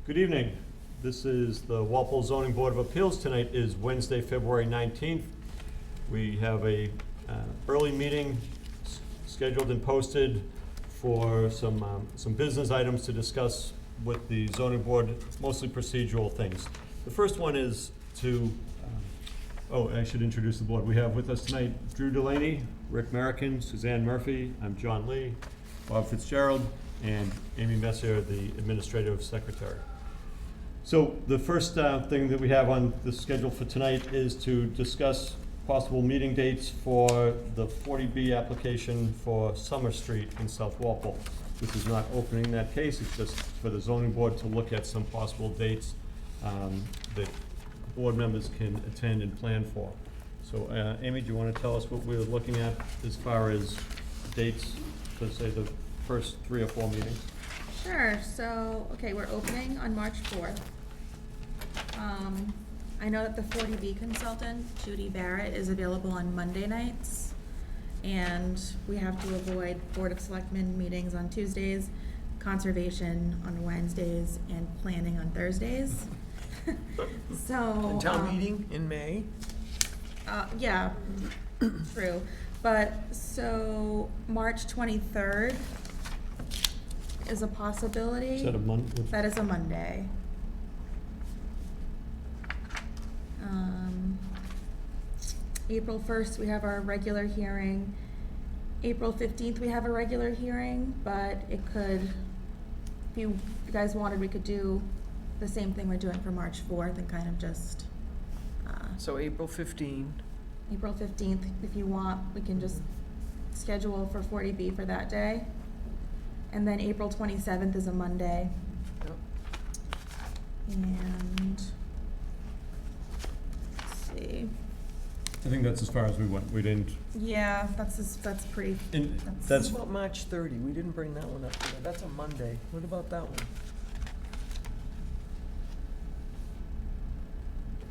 Good evening. This is the Walpole Zoning Board of Appeals. Tonight is Wednesday, February 19th. We have a early meeting scheduled and posted for some business items to discuss with the zoning board, mostly procedural things. The first one is to, I should introduce the board. We have with us tonight Drew Delaney, Rick Merrickin, Suzanne Murphy, I'm John Lee, Bob Fitzgerald, and Amy Messier, the administrative secretary. So the first thing that we have on the schedule for tonight is to discuss possible meeting dates for the 40B application for Summer Street in South Walpole. This is not opening that case, it's just for the zoning board to look at some possible dates that board members can attend and plan for. So Amy, do you want to tell us what we're looking at as far as dates for, say, the first 3 or 4 meetings? Sure, so, okay, we're opening on March 4th. I know that the 40B consultant, Judy Barrett, is available on Monday nights, and we have to avoid Board of Selectmen meetings on Tuesdays, Conservation on Wednesdays, and Planning on Thursdays. So. And town meeting in May? Yeah, true, but, so, March 23rd is a possibility. Is that a month? That is a Monday. April 1st, we have our regular hearing. April 15th, we have a regular hearing, but it could, if you guys wanted, we could do the same thing we're doing for March 4th and kind of just, So April 15. April 15th, if you want, we can just schedule for 40B for that day. And then April 27th is a Monday. Yep. And, let's see. I think that's as far as we went. We didn't, Yeah, that's pretty, and That's- that's, What about March 30? We didn't bring that one up today. That's a Monday. What about that one?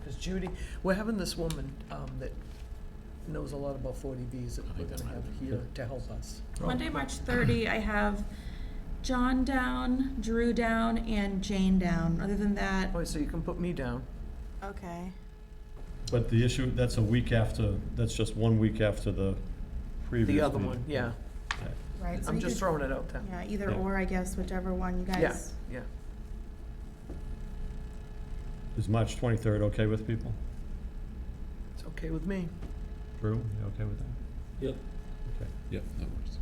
Because Judy, we're having this woman that knows a lot about 40Bs that we're gonna have here to help us. Monday, March 30, I have John down, Drew down, and Jane down. Other than that. Oh, so you can put me down. Okay. but the issue, that's a week after, that's just 1 week after the previous The other meeting. one, yeah. Right, so I'm you just could- throwing it out there. Yeah, either Yeah. or, I guess, whichever one you guys. Yeah. Is March 23rd okay with people? It's okay with me. Drew, you okay with that? Yep. Okay. Yep, that works.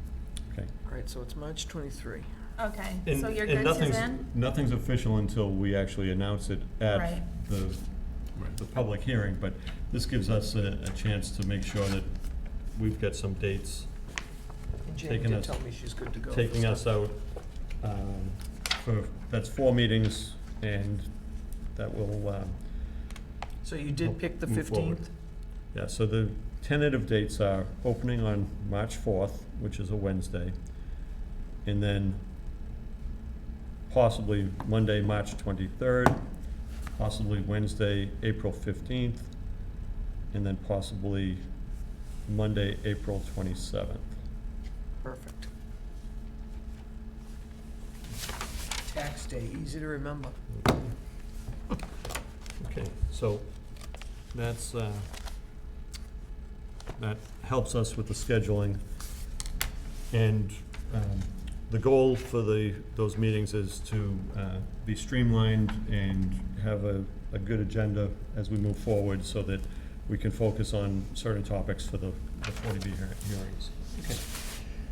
Okay. All right, so it's March 23. Okay, And- so you're and good, nothing's- Suzanne? Nothing's official until we actually announce it at Right. the public hearing, but this gives us a chance to make sure that we've got some dates And Jane Taking did us- tell me she's good to go. taking us out for, that's 4 meetings, and that will, So you did pick the Move forward. 15th? yeah, so the tentative dates are opening on March 4th, which is a Wednesday, and then possibly Monday, March 23rd, possibly Wednesday, April 15th, and then possibly Monday, April 27th. Perfect. Tax day, easy to remember. Okay, so that's, that helps us with the scheduling. And the goal for those meetings is to be streamlined and have a good agenda as we move forward so that we can focus on certain topics for the 40B hearings. Okay.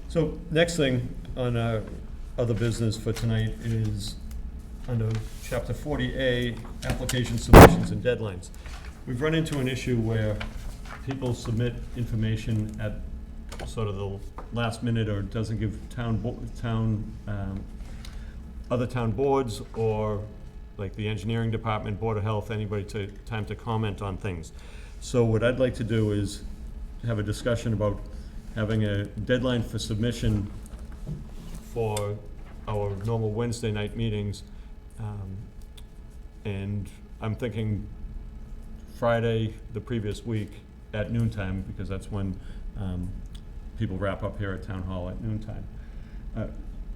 So next thing on our other business for tonight is under Chapter 40A, application submissions and deadlines. We've run into an issue where people submit information at sort of the last minute or doesn't give other town boards or like the engineering department, Board of Health, anybody time to comment on things. So what I'd like to do is have a discussion about having a deadline for submission for our normal Wednesday night meetings. And I'm thinking Friday, the previous week, at noontime, because that's when people wrap up here at Town Hall at noontime.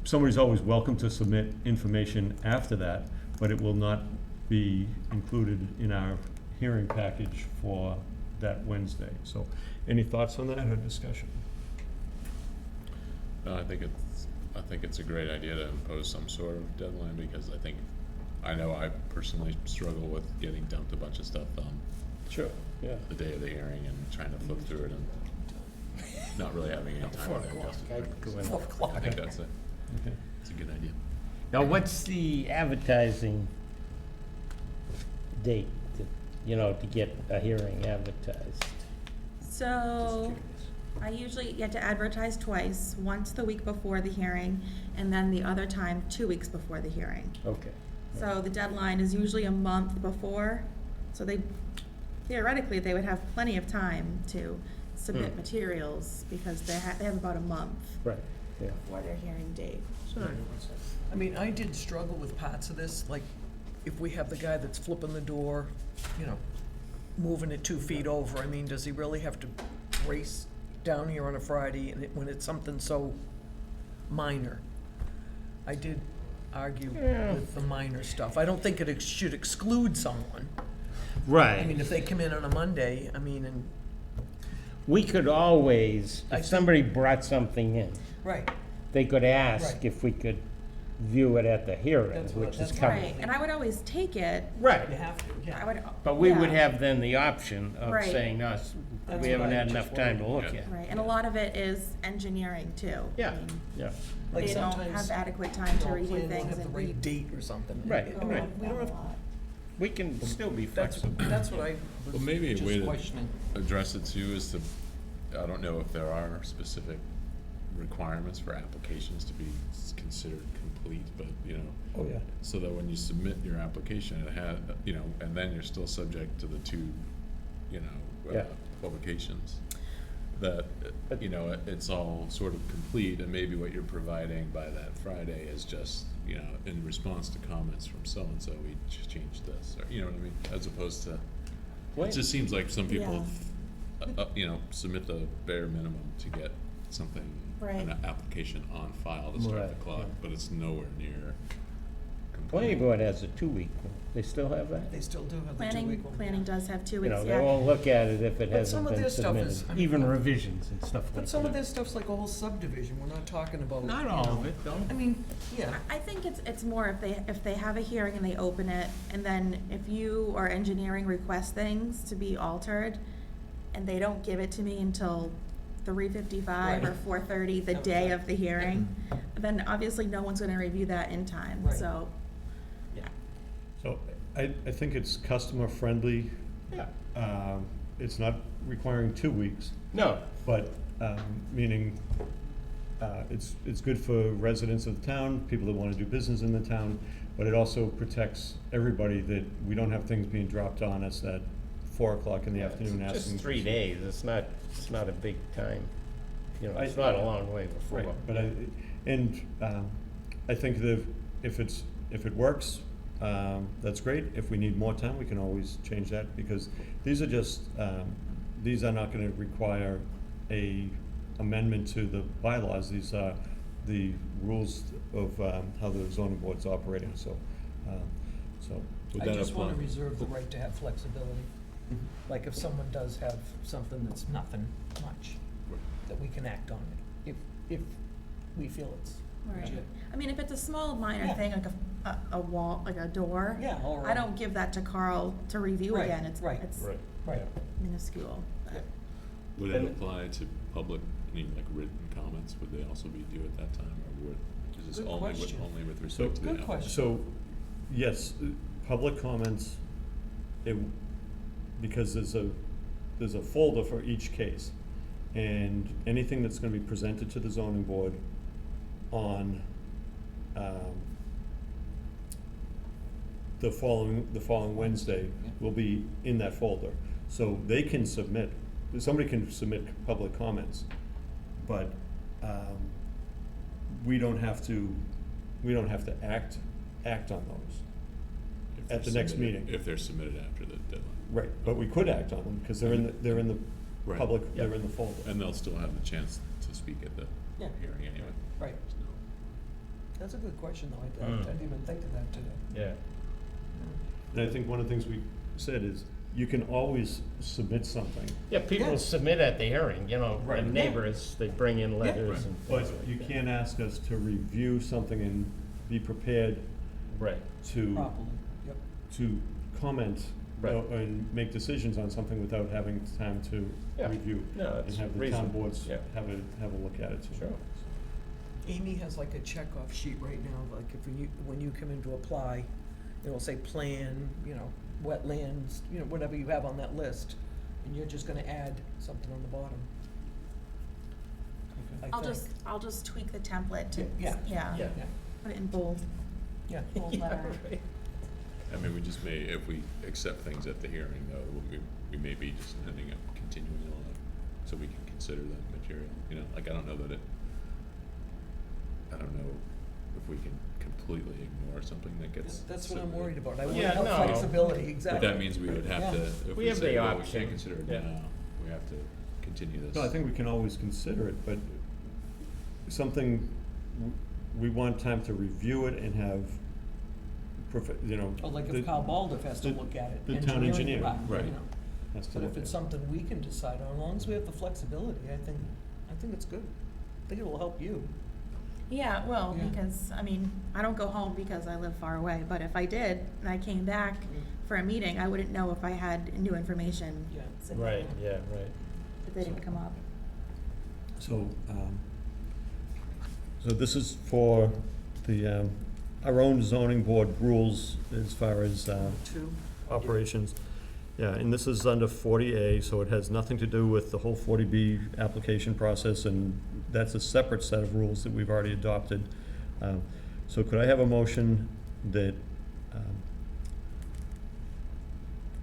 Somebody's always welcome to submit information after that, but it will not be included in our hearing package for that Wednesday. So, any thoughts on that or discussion? No, I think it's a great idea to impose some sort of deadline, because I know I personally struggle with getting dumped a bunch of stuff on Sure, yeah. the day of the hearing and trying to flip through it and not really having any time to digest it. I think that's Okay. it's a good idea. Now, what's the advertising date, to get a hearing advertised? So, I usually get to advertise twice, once the week before the hearing, and then the other time 2 weeks before the hearing. Okay. So the deadline is usually a month before, so theoretically, they would have plenty of time to submit materials, because they have about a month Right, yeah. for their hearing date. I mean, I did struggle with parts of this, like, if we have the guy that's flipping the door, moving it 2 feet over, I mean, does he really have to race down here on a Friday when it's something so minor? I did argue with the minor stuff. I don't think it should exclude someone. I mean, Right. if they come in on a Monday, and. We could always, I if think- somebody brought something in, Right. they could ask Right. if we could view it at the hearing, That's what- which is that's what- coming. Right, and I would always take it. Right. You have to, I yeah. would. But we would yeah. have then the option of Right. saying, no, That's we what haven't I had just enough time to look Yeah. at. Right, and a lot of it is engineering too. Yeah, I mean, yeah. Like They don't sometimes have adequate time to the review plan won't things have the and right read. date or something. Right, I mean, right. we don't have, We can still be that's flexible. what I was Well, maybe a just way to questioning. address it too is I don't know if there are specific requirements for applications to be considered complete, but, Oh, yeah. so that when you submit your application, it had, and then you're still subject to the two, Yeah. publications, that, it's all sort of complete, and maybe what you're providing by that Friday is just, in response to comments from so-and-so, we just changed this, or, you know what I mean? As opposed to, Well, it just seems like some people, Yeah. submit the bare minimum to get something, Right. an application on file to start the Right, clock, yeah. but it's nowhere near complete. Planning board has a 2-week, they still have that? They still do have the Planning, 2-week one. planning does have 2 You weeks, know, they yeah. won't look at it if it But hasn't some of been their stuff submitted, is- I mean, even revisions and stuff like that. But some of this stuff's like a whole subdivision, we're not talking about. Not you all know, of it, though. I mean, yeah, I think it's more if they have a hearing and they open it, and then if you or engineering request things to be altered, and they don't give it to me until 3:55 or Right. 4:30 the Yep. day of the hearing, then obviously no one's gonna review that in time, Right. so. So I think it's customer friendly. Yeah. It's not requiring 2 weeks, No, but, meaning, it's good for residents of the town, people that wanna do business in the town, but it also protects everybody that we don't have things being dropped on us at 4 o'clock in the afternoon it's asking. just 3 days, it's not a big time, it's I- not a long way before. Right, but I think that if it works, that's great. If we need more time, we can always change that, because these are just, these are not gonna require a amendment to the bylaws. These are the rules of, how the zoning board's operating, so. Would I that just wanna apply? reserve the right to have flexibility. Like if someone does have something that's nothing much, that we can act on it, if we feel it's Right. legit. I mean, if it's a small minor Yeah. thing, like a wall, like a door. Yeah, or I don't give that to Carl to review Right, again, it's right. Right. minuscule, but. Would it And- apply to public, like written comments, would they also be due at that time, or is this Good only question. with respect to the Good applicant? question. So, yes, public comments, because there's a folder for each case. And anything that's gonna be presented to the zoning board on, the following Wednesday will be in that folder. So they can somebody can submit public comments, but, we don't have to act on those. If at they're the next submitted- meeting. If they're submitted after the deadline. Right, but we could act on them, because they're in the Right. public, Yeah. they're in the folder. And they'll still have the chance to speak at the Yeah. hearing anyway. Right. So, That's a good question, though. I didn't even think of that today. Yeah. And I think one of the things we said is, you can always submit something, Yeah, people Yes. submit at the hearing, you know, Right. and neighbors, they bring in letters and but things like you that. can't ask us to review something and be prepared Right, to, Properly, yep. to comment Right. and make decisions on something without having time to Yeah. review. No, And it's have the town reasonable. boards Yeah. have a look at it too. Sure. Amy has like a checkoff sheet right now, like if when you come in to apply, it will say plan, you know, wetlands, you know, whatever you have on that list, and you're just gonna add something on the bottom. I think. I'll just tweak the template to, Yeah. yeah, Yeah. put it in bold, Yeah. bold Yeah, letter. right. I mean, we just may, if we accept things at the hearing, though, we may be just ending up continuing on, so we can consider that material, you know, like, I don't know that I don't know if we can completely ignore something that gets. That's what I'm submitted. worried about. I want Yeah, to have no. flexibility, But exactly. that means we would have to, Yeah. if We we have say, the well, we option. can't consider it Yeah. now, we have to continue this. No, I think we can always consider it, but something, we want time to review it and have, you know. Or like the- if Kyle Baldoff has to the- look at it. the town engineering engineer, department, you right. know. has to But look if at it's it. something we can decide on, as long as we have the flexibility, I think it's good. I think it will help you. Yeah, well, Yeah. because, I mean, I don't go home because I live far away, but if I did, and I came back for a meeting, I wouldn't know if I had new information. Yeah. submitted, Right, yeah, right. If they didn't come up. So, so this is for the, our own zoning board rules as far as, Two. operations. Yeah, and this is under 40A, so it has nothing to do with the whole 40B application process, and that's a separate set of rules that we've already adopted. So could I have a motion that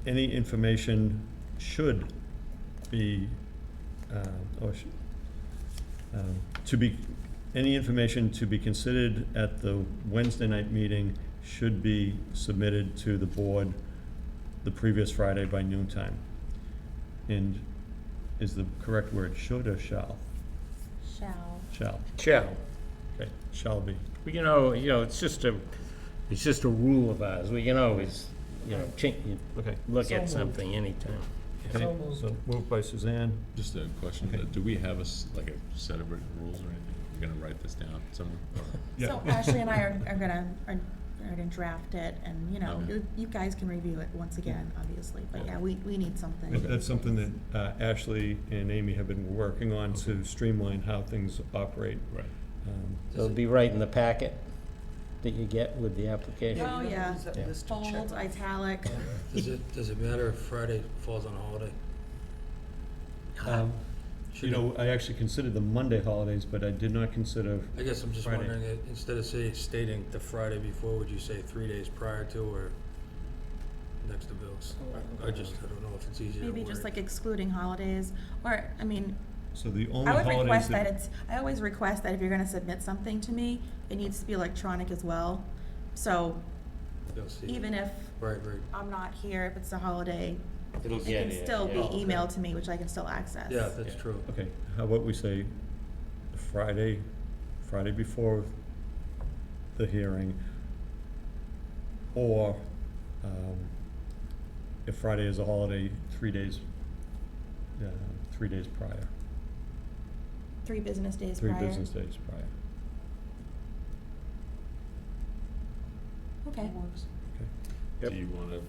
any information should be, to be, any information to be considered at the Wednesday night meeting should be submitted to the board the previous Friday by noon time? And is the correct word should or shall? Shall. Shall. Shall. Okay, shall be. We can it's just a rule of ours. We can always, Okay. look So at moved. something anytime. Okay, So moved. so moved by Suzanne. Just a question, Okay. do we have like a set of written rules or anything? We're gonna write this down somewhere? So Ashley and I are gonna draft it, and, you know, Okay. you guys can review it once again, obviously, but Yeah. yeah, we need something. That's something that Ashley and Amy have been working on to streamline how things operate. Right. So it'll be right in the packet that you get with the application. Oh, you gotta yeah. use that Yeah. list to check Bold, off. italic, Does it matter if Friday falls on a holiday? You know, I actually considered the Monday holidays, but I did not consider, I guess I'm just Friday. wondering, instead of stating the Friday before, would you say 3 days prior to or next to Bill's? I don't know if it's easier to maybe just word. like excluding holidays, or, I mean, so the only I would holidays request that I always request that if you're gonna submit something to me, it needs to be electronic as well. So They'll see. even if Right. I'm not here, if it's a holiday, It'll it get can it, still be yeah. emailed to me, which I can still access. Yeah, that's Yeah. true. Okay, how about we say Friday before the hearing, or, if Friday is a holiday, 3 days, 3 days prior, 3 business days 3 prior. business days prior. Okay. Works. Yep. Do you wanna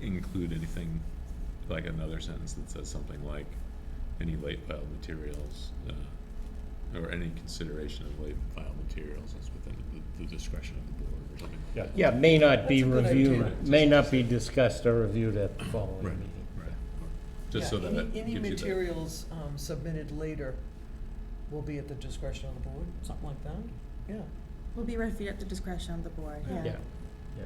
include anything, like another sentence that says something like, any late filed materials, or any consideration of late filed materials is within the discretion of the board or something? Yeah. Yeah, may not be That's a good reviewed, idea. may not be discussed or reviewed at the following Right, meeting. right. Just so Yeah, that it any gives you that. materials submitted later will be at the discretion of the board, something like that? Yeah. Will be reviewed at the discretion of the board, Yeah. yeah. Yeah, yeah.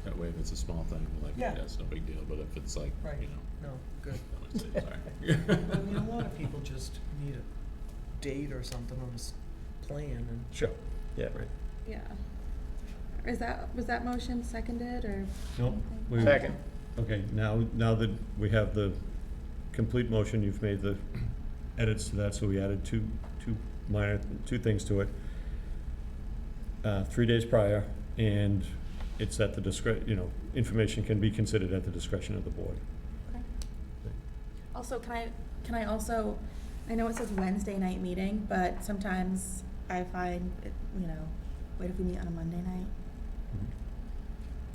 That way, if it's a small thing, we're like, Yeah. yeah, it's no big deal, but if it's like, Right. you know, No, good. I would say, sorry. I mean, a lot of people just need a date or something on this plan and. Sure. Yeah, right. Yeah. Was that motion seconded, or? No, we- Second. Okay, now that we have the complete motion, you've made the edits to that, so we added two things to it. 3 days prior, and it's at the information can be considered at the discretion of the board. Okay. Also, can I also, I know it says Wednesday night meeting, but sometimes I find, what if we meet on a Monday night?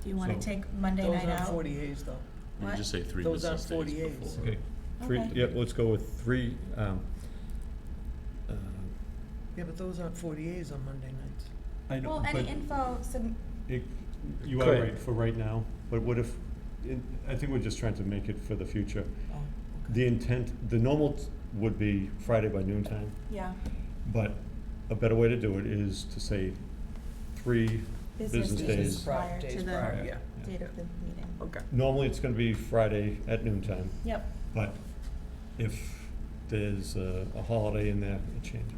Do you want to So- take Monday Those night aren't out? 40As though. You What? just say 3 Those business aren't days 48s. before. Okay, Okay. yeah, let's go with 3, Yeah, but those aren't 40As on Monday nights. I know, Well, any info, you are Correct. right for right now, but what if, I think we're just trying to make it for the future. Oh, okay. The intent, the normal would be Friday by noontime, yeah, but a better way to do it is to say 3 business days days. prior Days to the prior, yeah. date of the meeting. Okay. Normally, it's gonna be Friday at noontime, Yep. but if there's a holiday in there, it changes.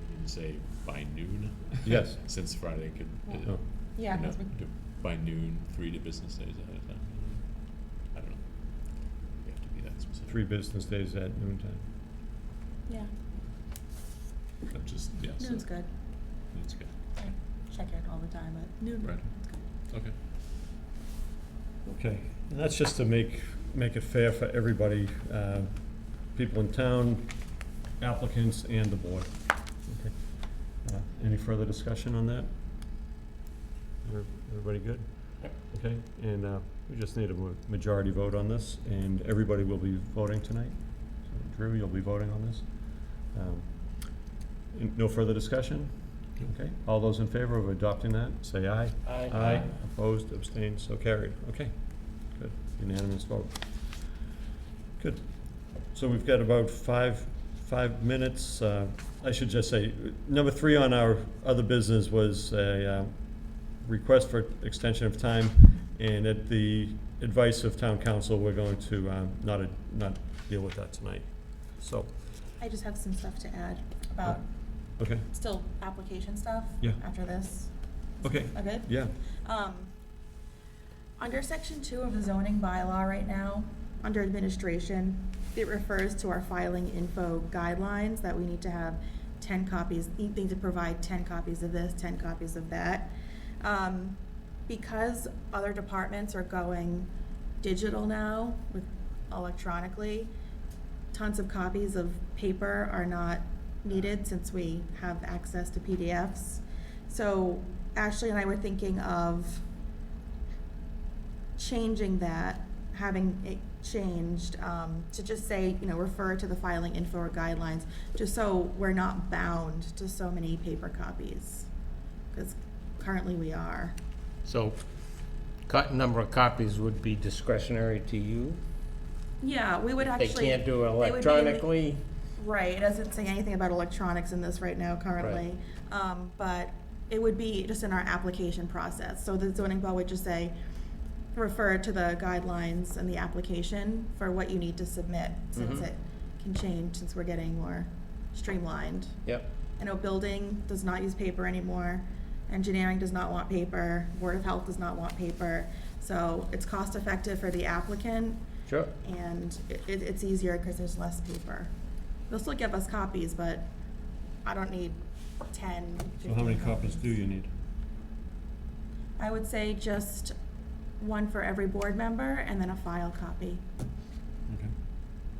You can say by noon. Yes. Since Friday could, Oh. Yeah, you know, 'cause we- do by noon, 3 to business days ahead of time. I don't know. You have to be that specific. 3 business days at noontime. yeah, But just, yeah, so, noon's good. that's good. I check it all the time, but noon, Right. it's good. Okay. Okay, and that's just to make it fair for everybody, people in town, applicants, and the board. Okay. Any further discussion on that? Everybody good? Okay, and we just need a majority vote on this, and everybody will be voting tonight. So Drew, you'll be voting on this. No further discussion? Okay, all those in favor of adopting that, say aye. Aye. Aye, opposed, abstained, so carried. Okay, good, unanimous vote. Good. So we've got about five minutes. I should just say, number 3 on our other business was a request for extension of time, and at the advice of town council, we're going to not deal with that tonight. So, I just have some stuff to add about okay, still application stuff. Yeah. After this. okay, Okay? yeah, Under section 2 of the zoning bylaw right now, under administration, it refers to our filing info guidelines that we need to have 10 copies, we need to provide 10 copies of this, 10 copies of that. Because other departments are going digital now with electronically, tons of copies of paper are not needed since we have access to PDFs. So Ashley and I were thinking of changing that, having it changed, to just say, refer to the filing info or guidelines, just so we're not bound to so many paper copies, because currently we are. So, number of copies would be discretionary to you? Yeah, we would They actually. can't do it they would be in the- electronically? Right, it doesn't say anything about electronics in this right now currently. But it would be just in our application process. So the zoning bylaw would just say, refer to the guidelines and the application for what you need to submit, since Mhm. it can change, since we're getting more streamlined. Yep. I know building does not use paper anymore, engineering does not want paper, Board of Health does not want paper. So it's cost effective for the applicant, Sure. and it's easier because there's less paper. They'll still give us copies, but I don't need 10, 15 so how many copies do you need? I would say just one for every board member and then a file copy. Okay.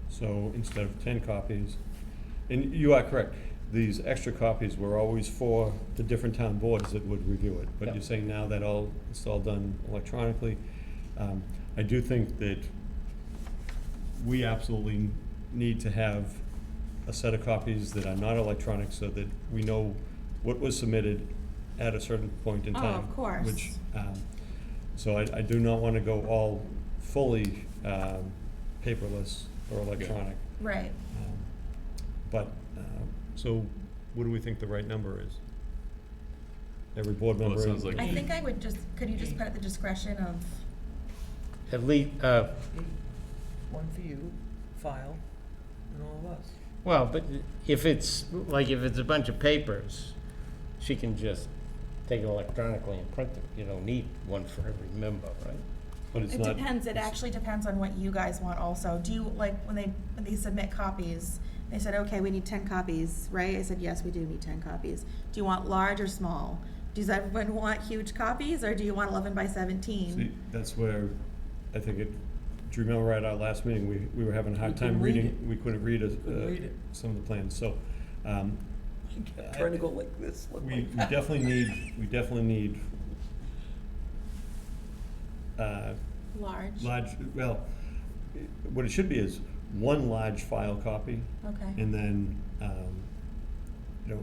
So instead of 10 copies, and you are correct, these extra copies were always for the different town boards that would review it. But Yep. you're saying now that it's all done electronically. I do think that we absolutely need to have a set of copies that are not electronic so that we know what was submitted at a certain point in Oh, time. of course. Which, so I do not want to go all fully paperless or electronic. Right. But, so what do we think the right number is? Every board Well, it member? sounds like- I think I would could you just put at the discretion of, At least, One for you, file, and all of us. well, but if it's a bunch of papers, she can just take it electronically and print it. You don't need one for every member, right? But it's it not. depends, it actually depends on what you guys want also. Do you, like, when they submit copies, They said, okay, we need 10 copies, right? I said, yes, we do need 10 copies. Do you want large or small? Does everyone want huge copies, or do you want 11 by 17? See, that's where, I think it, do you remember at our last meeting, we were having a hard We time couldn't read reading, it. we couldn't read Couldn't read it. some of the plans, so, Trying to go like this, look we like that. definitely need, Large? large, well, what it should be is one large file copy, Okay. and then, you know,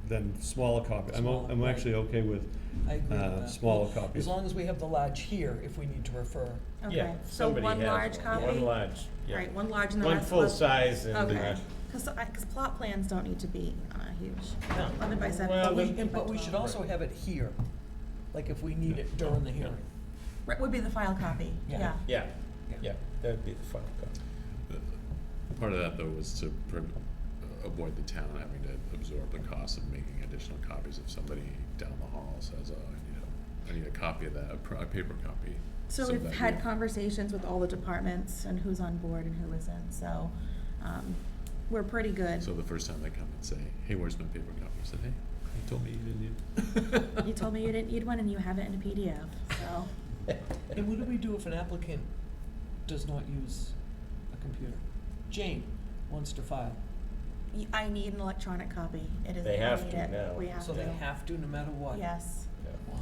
then smaller copy. Smaller, I'm right. actually okay with, I agree with that. smaller As copies. long as we have the large here, if we need to refer. Okay, Yeah, so somebody one has large copy? One large, All yeah. right, one large and the One rest. full less- size and, Okay, because plot plans don't need to be huge. No. 11 by 17. Well, But we should also have it here, like if we need it during the hearing. Right, would be the file copy, Yeah. yeah. yeah, Yeah. yeah, that'd be the file copy. Part of that, though, was to avoid the town having to absorb the cost of making additional copies if somebody down the hall says, oh, I need a copy of that, a paper copy. So that we've had we- conversations with all the departments and who's on board and who isn't, so, we're pretty good. So the first time they come and say, hey, where's my paper copy? I said, hey, you told me you didn't need it. You told me you didn't need one and you have it in a PDF, so. And what do we do if an applicant does not use a computer? Jane wants to file, I need an electronic copy. It is. They I have need to it. now. We have so to. they have to no matter what? Yes. Wow,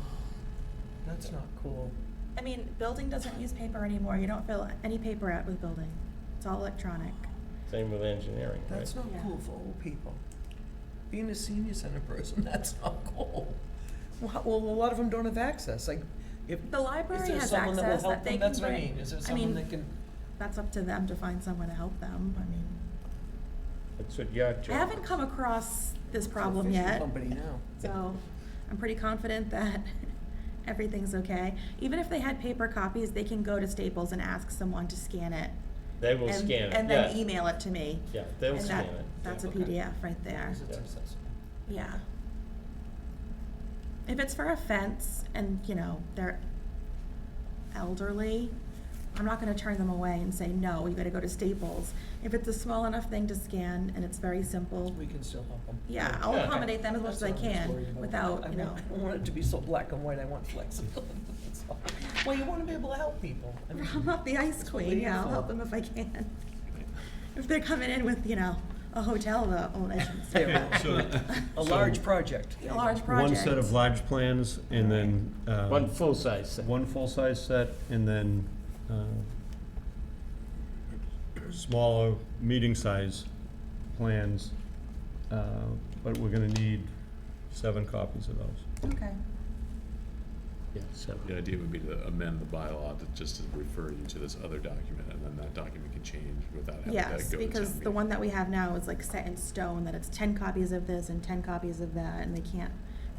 that's not cool. I mean, building doesn't use paper anymore. You don't fill any paper out with building. It's all electronic. Same with engineering, right? That's not Yeah. cool for old people. Being a senior center person, that's not cool. Well, a lot of them don't have access, like, if. The library is there has someone that will access help that they them? can That's what I bring. mean, is there I someone mean, that can? That's up to them to find someone to help them. I mean, That's what your job I haven't is. come across this problem It's a fishing yet, company now. so I'm pretty confident that everything's okay. Even if they had paper copies, they can go to Staples and ask someone to scan it. They will and- scan it, And then yeah. email it to me. Yeah, they'll And scan that- it. That's a Okay. PDF right there. Because it's Yeah. accessible. Yeah. If it's for a fence and, you know, they're elderly, I'm not gonna turn them away and say, no, you gotta go to Staples. If it's a small enough thing to scan and it's very simple, We can still help them. yeah, I'll Yeah. accommodate them as much as I That's what I'm just can worried about. without, I you know. want- I don't want it to be so black and white, I want flexibility, that's all. Well, you wanna be able to help people. I mean, I'm not the ice that's what queen, we're yeah, I'll here help for. them if I can. If they're coming in with, you know, a hotel, I shouldn't say that. So- A large project. A large project. one set of large plans, and then, One full-size set. one full-size set, and then, smaller, meeting-size plans, but we're gonna need 7 copies of those. Okay. Yeah, so, The idea would be to amend the bylaw to just to refer you to this other document, and then that document can change without having that go to Yes, town because the meeting. one that we have now is like set in stone, that it's 10 copies of this and 10 copies of that, and they can't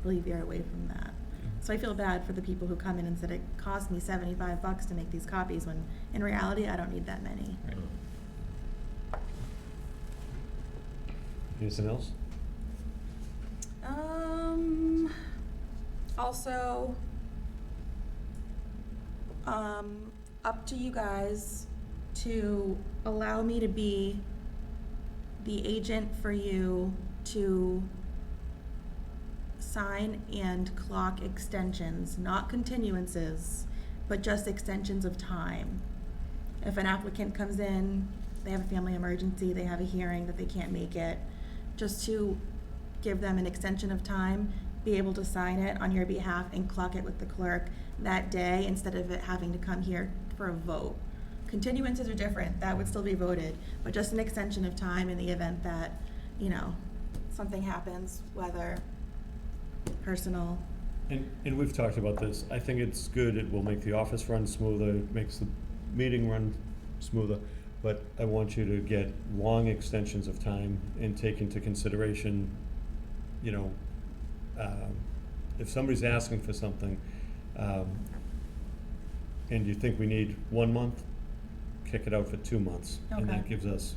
really veer away from that. So I feel bad for the people who come in and said it cost me $75 to make these copies, when in reality, I don't need that many. Anything else? Also, up to you guys to allow me to be the agent for you to sign and clock extensions, not continuances, but just extensions of time. If an applicant comes in, they have a family emergency, they have a hearing that they can't make it, just to give them an extension of time, be able to sign it on your behalf and clock it with the clerk that day instead of it having to come here for a vote. Continuances are different, that would still be voted, but just an extension of time in the event that, you know, something happens, whether personal. And we've talked about this. I think it's good. It will make the office run smoother, makes the meeting run smoother. But I want you to get long extensions of time and take into consideration, you know, if somebody's asking for something, and you think we need 1 month, kick it out for 2 months. And that Okay. gives us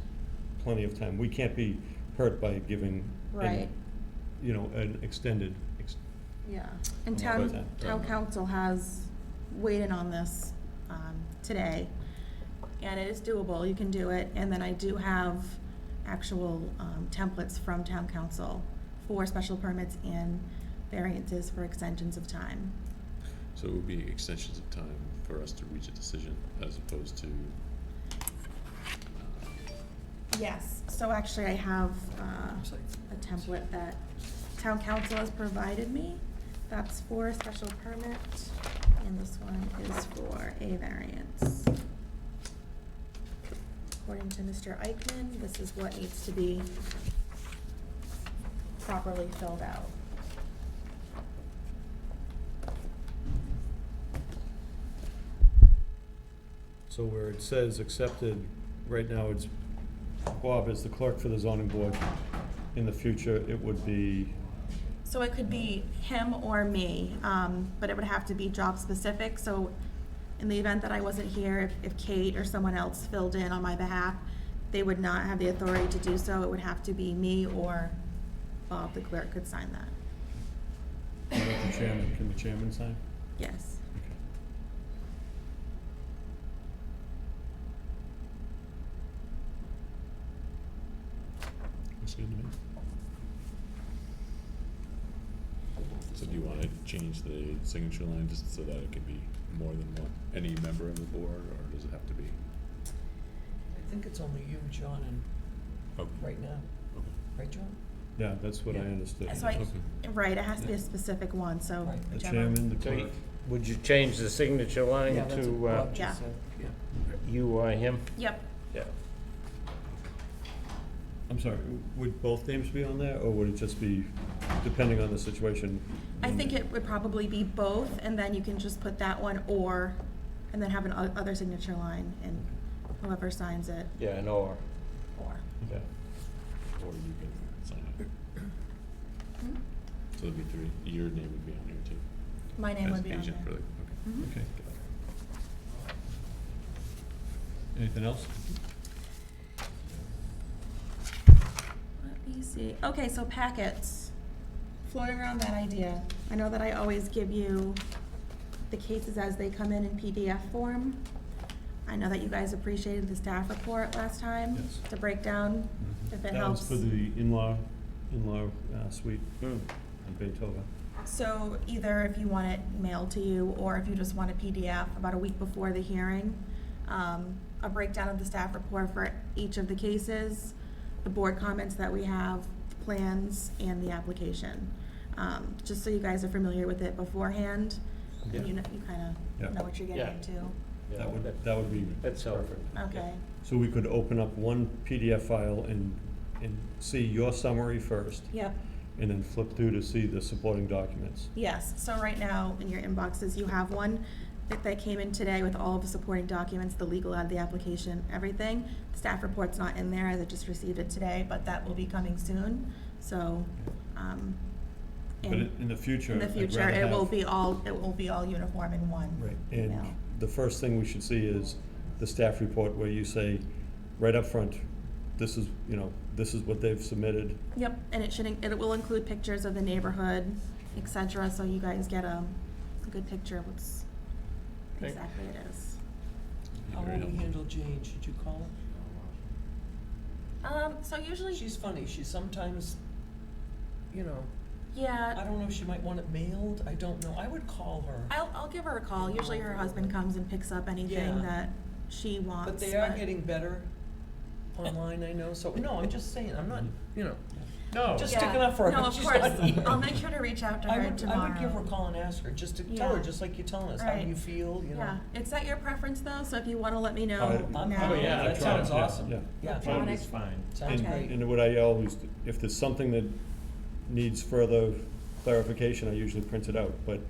plenty of time. We can't be hurt by giving, Right. you know, an extended, Yeah, and I'm all about town that. council has weighed in on this, today, and it is doable, you can do it, and then I do have actual templates from town council for special permits and variances for extensions of time. So it would be extensions of time for us to reach a decision as opposed to, Yes, so actually I have It's like- a template that town council has provided me. That's for a special permit, and this one is for a variance. According to Mr. Eichmann, this is what needs to be properly filled out. So where it says accepted, right now it's Bob is the clerk for the zoning board. In the future, it would be, So it could be him or me, but it would have to be job specific, so in the event that I wasn't here, if Kate or someone else filled in on my behalf, they would not have the authority to do so, it would have to be me or Bob, the clerk, could sign that. what about the chairman, can the chairman sign? Yes. Okay. what's good to me? So do you wanna change the signature line just so that it can be more than one, any member of the board, or does it have to be? I think it's only you, John, and Okay. right now, Okay. right, John? Yeah, that's what I Yeah. understood. So I, Okay. right, it has to be a specific one, so Right. The whichever. chairman, the So clerk. would you change the signature line Yeah, that's to, what Bob Yeah. just said, yeah. you or him? Yep, Yeah. I'm sorry, would both names be on there, or would it just be, depending on the situation? I think it would probably be both, and then you can just put that one or, and then have an other signature line, and whoever signs it, Yeah, an or. or. Yeah. Or you can sign it. Hmm? So there'd be three, your name would be on here too. My name as would be on agent for there. the- okay. Mhm. Okay. Anything else? Let me see. Okay, so packets. Floating around that idea. I know that I always give you the cases as they come in PDF form. I know that you guys appreciated the staff report last time. Yes. To break down, if it That helps. was for the in-law suite Hmm. on Beethoven. So either if you want it mailed to you, or if you just want a PDF about a week before the hearing, a breakdown of the staff report for each of the cases, the board comments that we have, plans, and the application. Just so you guys are familiar with it beforehand, Yeah. and you kind Yeah. of know what you're Yeah. getting into. Yeah, That would be That's helpful. perfect. Okay, So we could open up one PDF file and see your summary first, yep, and then flip through to see the supporting documents. yes. So right now, in your inboxes, you have one that came in today with all of the supporting documents, the legal ad, the application, everything. The staff report's not in there, as I just received it today, but that will be coming soon, so, But and in the future, in the I'd future, rather it will have- be all uniform in one Right, and email. the first thing we should see is the staff report where you say, right up front, this is, this is what they've submitted. Yep, and it will include pictures of the neighborhood, et cetera, so you guys get a good picture of what's Okay. exactly it is. How Very will we helpful. handle Jane? Should you call her? So usually, She's funny, she sometimes, I yeah, don't know if she might want it mailed, I don't know, I would call her. I'll give her a call. Usually her husband comes and picks up anything Yeah. that she wants. But they are getting better online, I know, so, no, I'm just saying, I'm not, No. just Yeah. sticking up for her. No, of She's course. not here. I'll make sure to reach out to her tomorrow. I would give her a call and ask her, just to tell her, Yeah. just like you're telling us, how Right. do you feel, Yeah, it's at your preference though, so if you wanna let me know I'm- now. Oh, yeah, That sounds awesome. Yeah. Yeah, Electronic. It's fine. sounds And, great. and what I always, if there's something that needs further clarification, I usually print it out, but,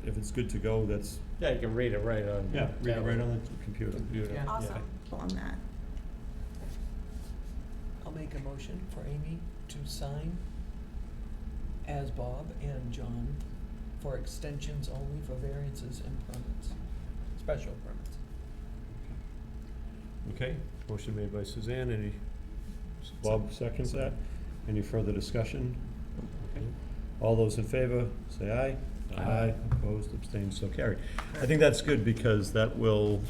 if it's good to go, that's, Yeah, you can read it right on. read it right on the computer. Yeah. Awesome, on that. I'll make a motion for Amy to sign as Bob and John for extensions only for variances and permits, special permits. Okay, motion made by Suzanne, Bob seconds that. Any further discussion? Okay. All those in favor, say aye. Aye. Opposed, abstained, so carried. I think that's good because that will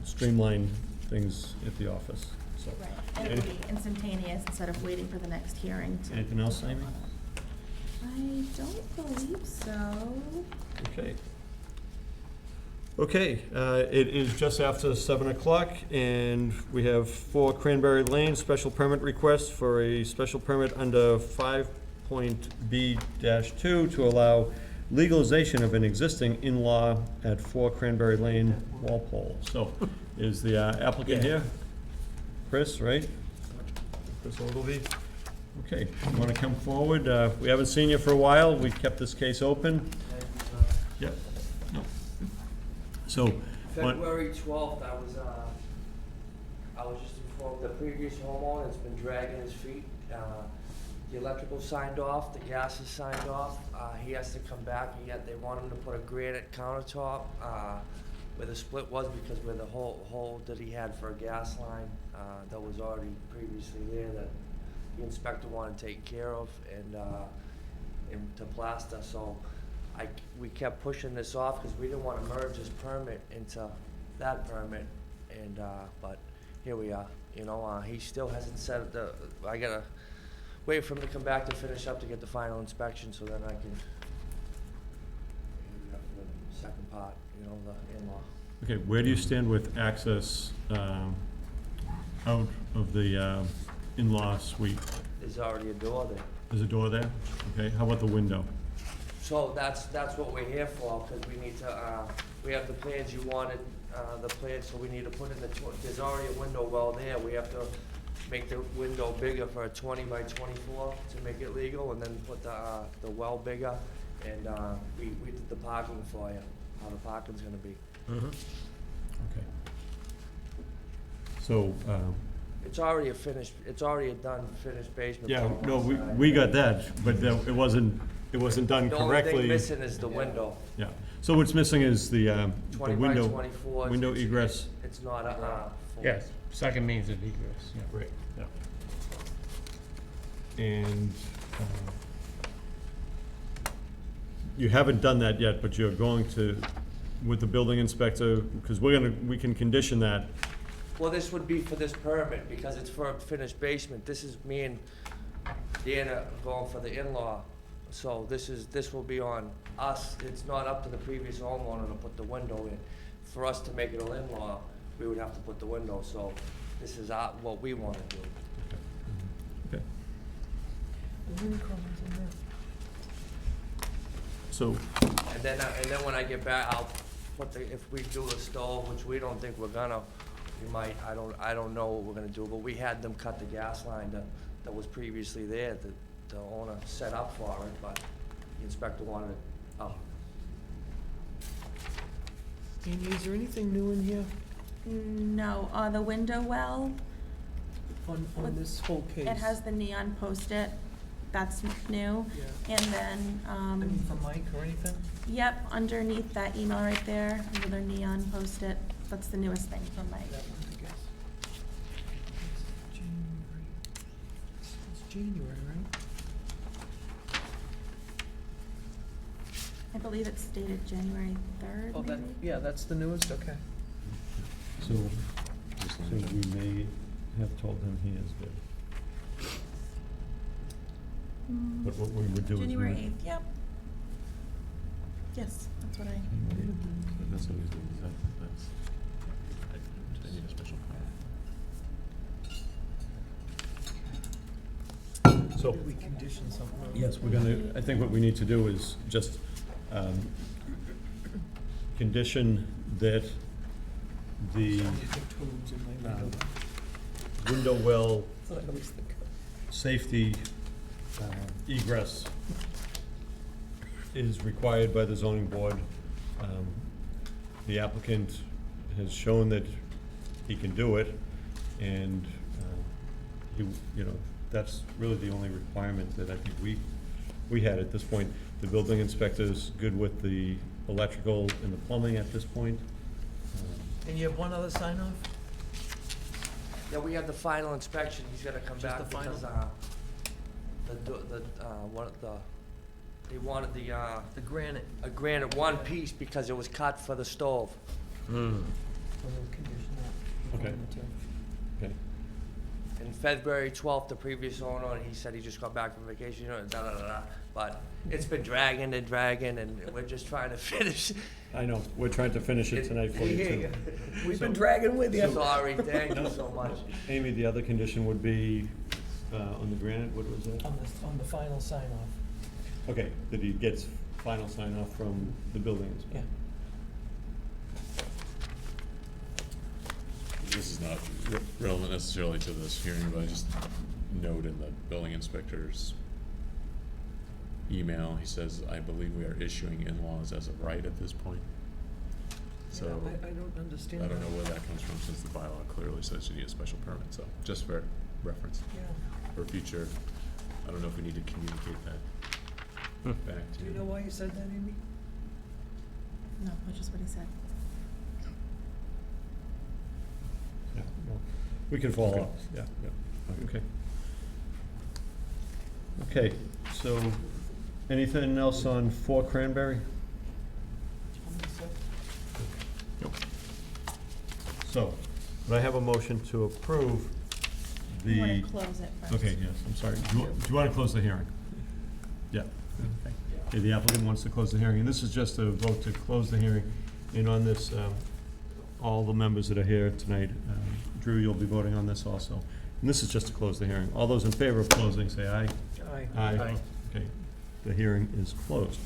streamline things at the office, so. Right, and it'll be instantaneous instead of waiting for the next hearing to. Anything else, to vote Amy? on it. I don't believe so. Okay. Okay, it is just after 7 o'clock, and we have 4 Cranberry Lane special permit requests for a special permit under 5.B-2 to allow legalization of an existing in-law at 4 Cranberry Lane, Walpole. So, is the applicant here? Chris, right? Chris Ogilvy? Okay, you want to come forward? We haven't seen you for a while. We kept this case open. Yep. No. So, what, February 12th, I was just informed the previous homeowner has been dragging his feet. The electrical signed off, the gas is signed off. He has to come back, they want him to put a granite countertop where the split was, because where the hole that he had for a gas line that was already previously there that the inspector wanted to take care of and to plaster. So we kept pushing this off because we didn't want to merge this permit into that permit, and but here we are. He still hasn't set I gotta wait for him to come back to finish up to get the final inspection, so then I can the second part, the in-law. okay, where do you stand with access out of the in-law suite? There's already a door there. There's a door there? Okay, how about the window? So that's what we're here for, because we need to, we have the plans you wanted, the plans, so we need to put in there's already a window well there. We have to make the window bigger for a 20 by 24 to make it legal, and then put the well bigger. And we did the parking for you, how the parking's gonna be. Okay. So, It's already it's already a done finished basement. yeah, from no, one side. we got that, but it wasn't done The only thing correctly. missing is the window. Yeah, so what's missing is the 20 by window, 24. window egress. It's not a, full- Yes, second means of egress, yeah. Right, yeah. And you haven't done that yet, but you're going to, with the building inspector, because we can condition that. Well, this would be for this permit, because it's for a finished basement. This is me and Deanna going for the in-law. So this will be on us. It's not up to the previous homeowner to put the window in. For us to make it an in-law, we would have to put the window, so this is what we wanna do. Okay. Are there any comments on that? So, And then when I get back, I'll put if we do a stove, which we don't think we're gonna, we might, I don't know what we're gonna do, but we had them cut the gas line that was previously there, that the owner set up for it, but the inspector wanted it up. Amy, is there anything new in here No, the window well, on With- this whole case? it has the neon post-it, that's new. Yeah. And then, I mean, for Mike or anything? yep, underneath that email right there, under their neon post-it, that's the newest thing from Mike. That one, I guess. It's January. It's January, right? I believe it's dated January 3rd, Oh, that, maybe? yeah, that's the newest, okay. so we may have told him he is good. But what we would do is. we January would- 8th, yep. Yes, that's what I, That's what we do, that's, I need a special permit. So, Did we condition something on yes, we're gonna, I think what we need to do is just condition that the You think tubes in my window? window well That's what I always think of. safety egress is required by the zoning board. The applicant has shown that he can do it, and that's really the only requirement that I think we had at this point. The building inspector's good with the electrical and the plumbing at this point. And you have one other sign off? Yeah, we have the final inspection, he's gonna come Just back the final? because, they wanted The granite. a granite one piece because it was cut for the stove. So we'll condition that. Okay. Okay. And February 12th, the previous owner, he said he just got back from vacation, you know, da-da-da-da. But it's been dragging and dragging, and we're just trying to finish. I know, we're trying to finish it tonight for you too. We've been dragging with you. Sorry, thank you so much. Amy, the other condition would be, on the granite, what was that? On the final sign off. Okay, that he gets final sign off from the building inspector. This is not relevant necessarily to this hearing, but I just note in the building inspector's email, he says, I believe we are issuing in-laws as of right at this point. So, I don't understand I don't that. know where that comes from, since the bylaw clearly says you need a special permit, so, just for reference, Yeah. for future, I don't know if we need to communicate that back to Do you know why you said that, Amy? No, that's just what he said. Yeah, well, we can follow Okay. up, yeah. Yeah. Okay. Okay, so, anything else on 4 Cranberry? So, would I have a motion to approve We the? want to close it first. Okay, yes, I'm sorry. Do you want to close the hearing? Yeah. Okay, the applicant wants to close the hearing, and this is just a vote to close the hearing. And on this, all the members that are here tonight, Drew, you'll be voting on this also. And this is just to close the hearing. All those in favor of closing, say aye. Aye. Okay, the hearing is closed.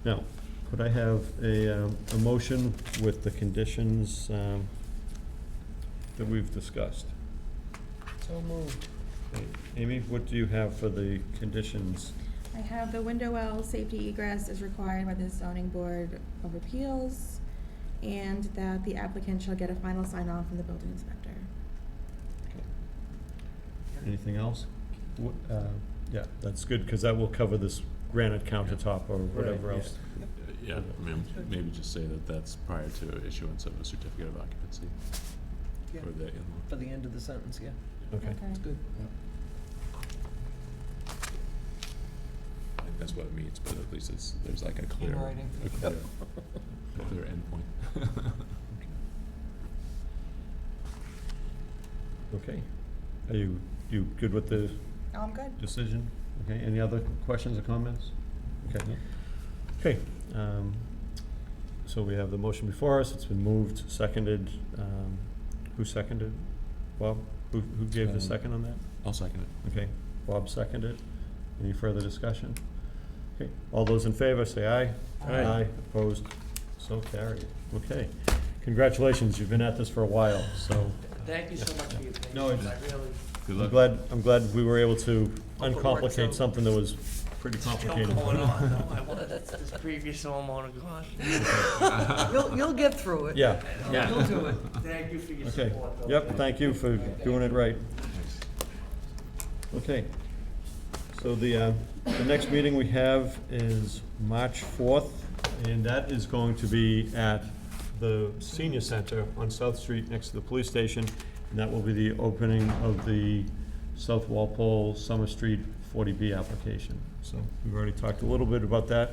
Now, could I have a motion with the conditions that we've discussed? So moved. Okay, Amy, what do you have for the conditions? I have the window well safety egress is required by the zoning board of appeals, and that the applicant shall get a final sign off from the building inspector. Okay. Anything else? Yeah, that's good, because that will cover this granite countertop or whatever Right, else. Yeah, I mean, maybe just say that that's prior to issuance of a certificate of occupancy Yeah. for the in-law. For the end of the sentence, yeah. Okay. That's good. I think that's what it means, but at least there's like a clear, writing. a clear endpoint. Okay. Are you good with the I'm good. decision? Okay, any other questions or comments? Okay. Okay, so we have the motion before us, it's been moved, seconded, who seconded? Bob? Who gave the second on that? I'll second it. Okay, Bob seconded. Any further discussion? Okay, all those in favor, say aye. Aye. Opposed, so carried. Okay, congratulations, you've been at this for a while, so Thank you so much for your patience. No, I it's- really, Good I'm glad we were able to Hope it works uncomplicate out. something that was pretty still complicated. going on, though. I want this previous homeowner gone. You'll get through it. Yeah, You'll do it. Thank you for your okay. support, though. Yep, thank you for doing it right. Okay. So the next meeting we have is March 4th, and that is going to be at the Senior Center on South Street next to the police station. And that will be the opening of the South Walpole Summer Street 40B application. So we've already talked a little bit about that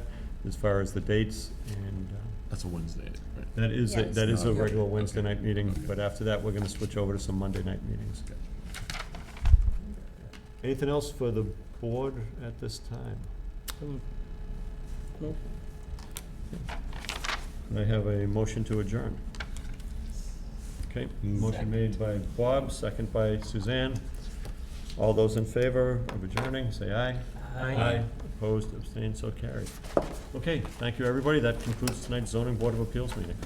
as far as the dates, and That's a Wednesday, right? that is, Yes. that is a Okay. regular Wednesday Okay. night meeting, Okay. but after that, we're gonna switch over to some Monday night meetings. Anything else for the board at this time? Nope. Can I have a motion to adjourn? Okay, motion made by Bob, second by Suzanne. All those in favor of adjourning, say aye. Aye. Opposed, abstained, so carried. Okay, thank you, everybody. That concludes tonight's zoning board of appeals meeting.